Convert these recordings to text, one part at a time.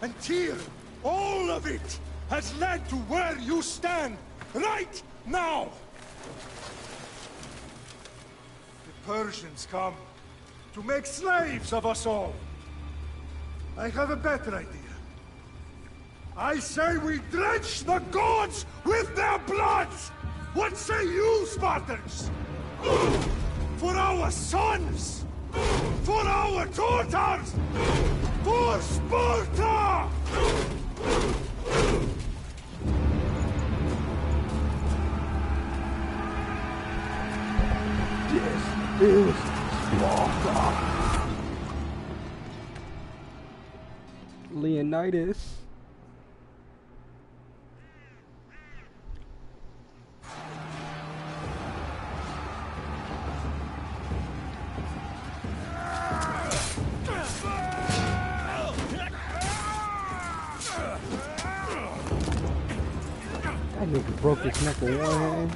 and Tyr, all of it has led to where you stand right now. The Persians come to make slaves of us all. I have a better idea. I say we drench the gods with their blood! What say you, Spartans? For our sons! For our daughters! For Sparta! This is Sparta. Leonidas. That nigga broke his neck with one hand.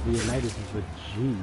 Leonidas is with G.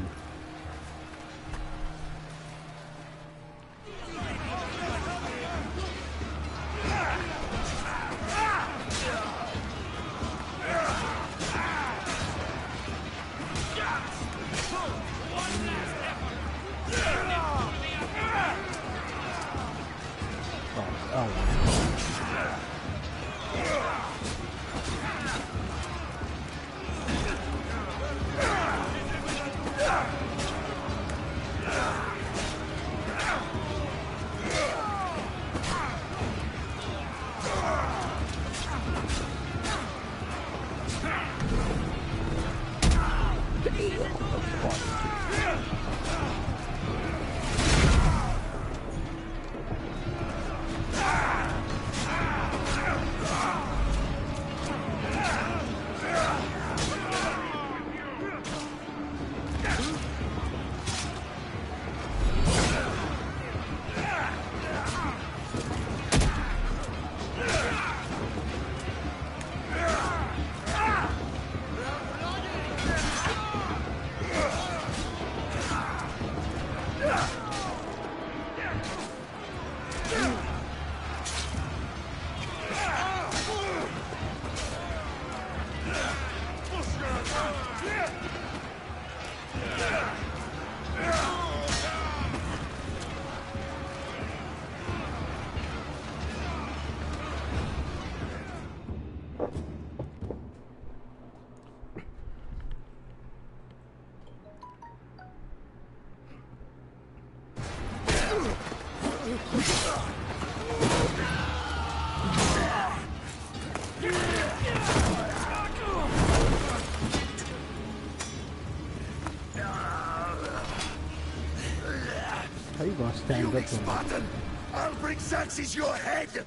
How you gonna stand up? Spartan! I'll bring Xerxes your head!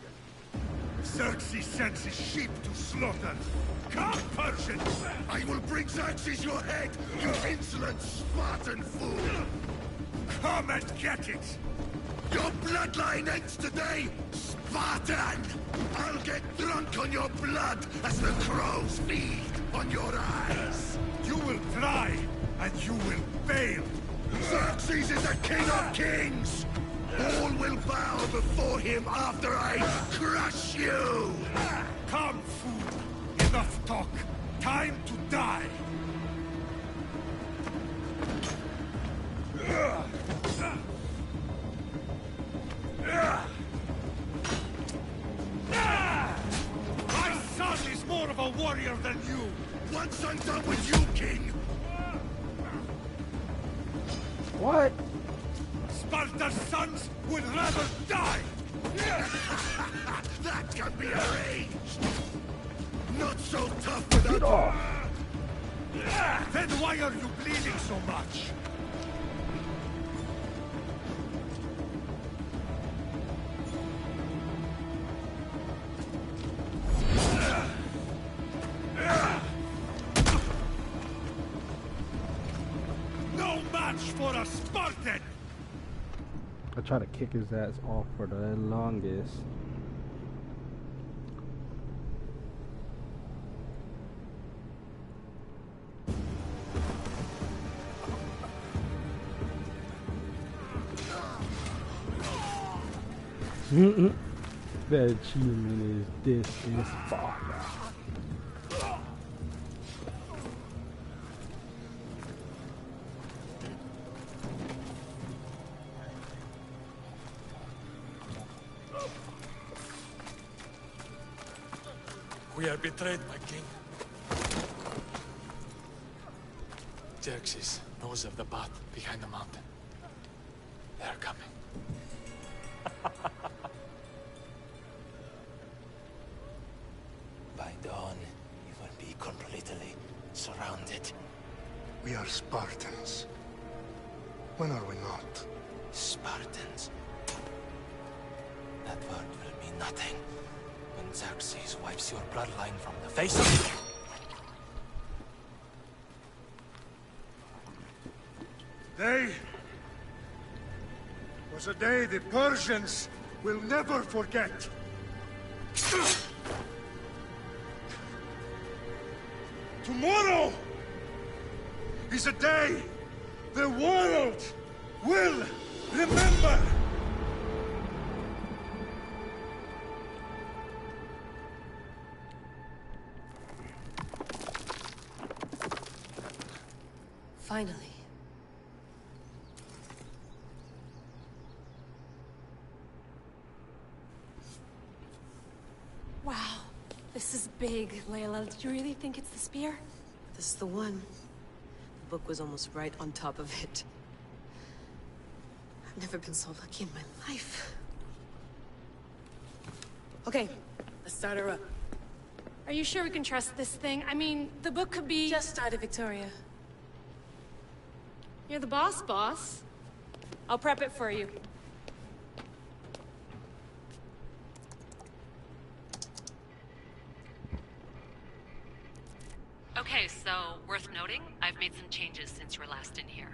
Xerxes sends his sheep to slaughter. Come, Persians! I will bring Xerxes your head, you insolent Spartan fool! Come and get it! Your bloodline ends today, Spartan! I'll get drunk on your blood as the crows feed on your eyes! You will try, and you will fail! Xerxes is the king of kings! All will bow before him after I crush you! Come, fool! Enough talk! Time to die! My son is more of a warrior than you! Once I'm done with you, king! What? Sparta's sons would rather die! That can be arranged! Not so tough without... Get off! Then why are you bleeding so much? No match for a Spartan! I try to kick his ass off for the longest. That achievement is this is far. We are betrayed, my king. Xerxes knows of the path behind the mountain. They are coming. By dawn, you will be completely surrounded. We are Spartans. When are we not? Spartans. That word will mean nothing when Xerxes wipes your bloodline from the face of... Today was a day the Persians will never forget. Tomorrow is a day the world will remember. Finally. Wow, this is big, Layla. Do you really think it's the spear? This is the one. The book was almost right on top of it. I've never been so lucky in my life. Okay, let's start her up. Are you sure we can trust this thing? I mean, the book could be... Just started, Victoria. You're the boss. I'll prep it for you. Okay, so, worth noting, I've made some changes since you were last in here.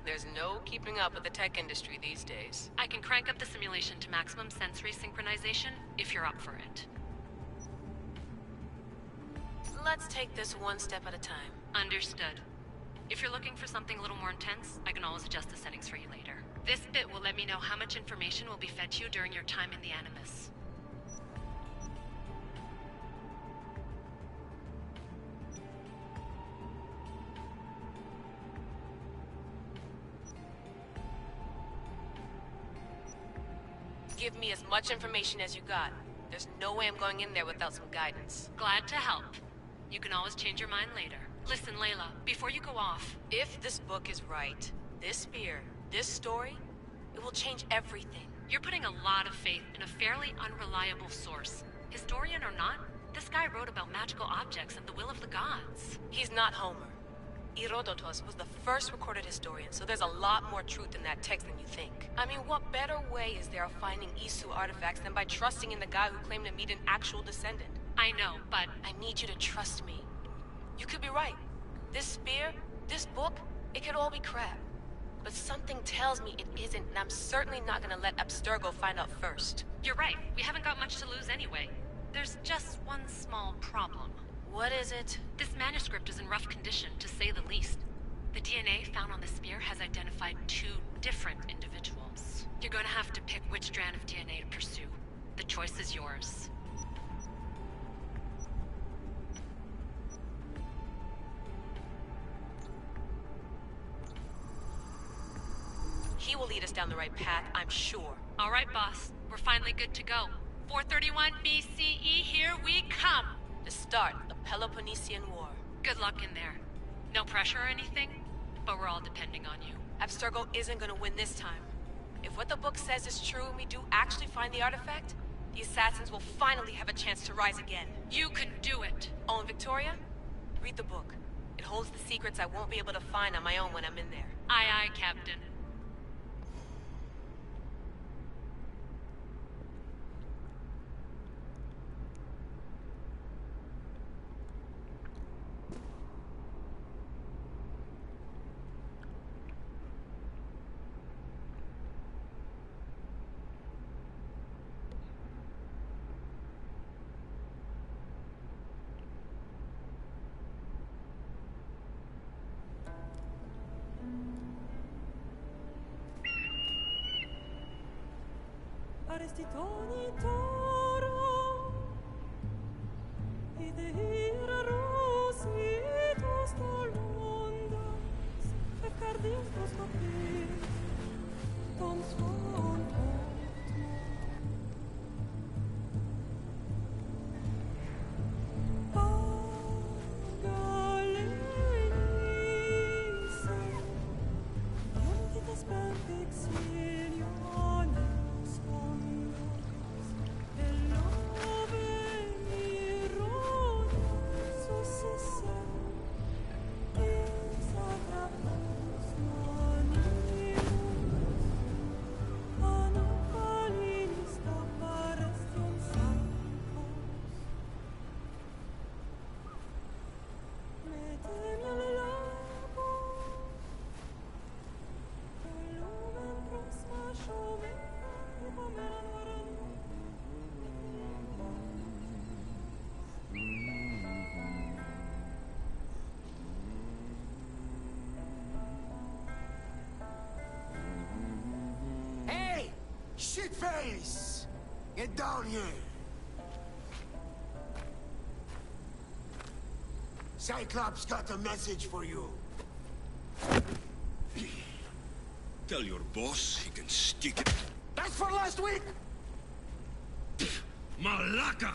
There's no keeping up with the tech industry these days. I can crank up the simulation to maximum sensory synchronization, if you're up for it. Let's take this one step at a time. Understood. If you're looking for something a little more intense, I can always adjust the settings for you later. This bit will let me know how much information will be fed to you during your time in the Animus. Give me as much information as you got. There's no way I'm going in there without some guidance. Glad to help. You can always change your mind later. Listen, Layla, before you go off... If this book is right, this spear, this story, it will change everything. You're putting a lot of faith in a fairly unreliable source. Historian or not, this guy wrote about magical objects and the will of the gods. He's not Homer. Herodotus was the first recorded historian, so there's a lot more truth in that text than you think. I mean, what better way is there of finding Isu artifacts than by trusting in the guy who claimed to meet an actual descendant? I know, but... I need you to trust me. You could be right. This spear, this book, it could all be crap. But something tells me it isn't, and I'm certainly not gonna let Abstergo find out first. You're right. We haven't got much to lose anyway. There's just one small problem. What is it? This manuscript is in rough condition, to say the least. The DNA found on the spear has identified 2 different individuals. You're gonna have to pick which strand of DNA to pursue. The choice is yours. He will lead us down the right path, I'm sure. All right, boss. We're finally good to go. 431 BCE, here we come! To start the Peloponnesian War. Good luck in there. No pressure or anything, but we're all depending on you. Abstergo isn't gonna win this time. If what the book says is true and we do actually find the artifact, the assassins will finally have a chance to rise again. You can do it! Oh, and Victoria? Read the book. It holds the secrets I won't be able to find on my own when I'm in there. Aye, aye, Captain. Shitface! Get down here! Cyclops got a message for you. Tell your boss he can stick it. That's for last week! Malaka!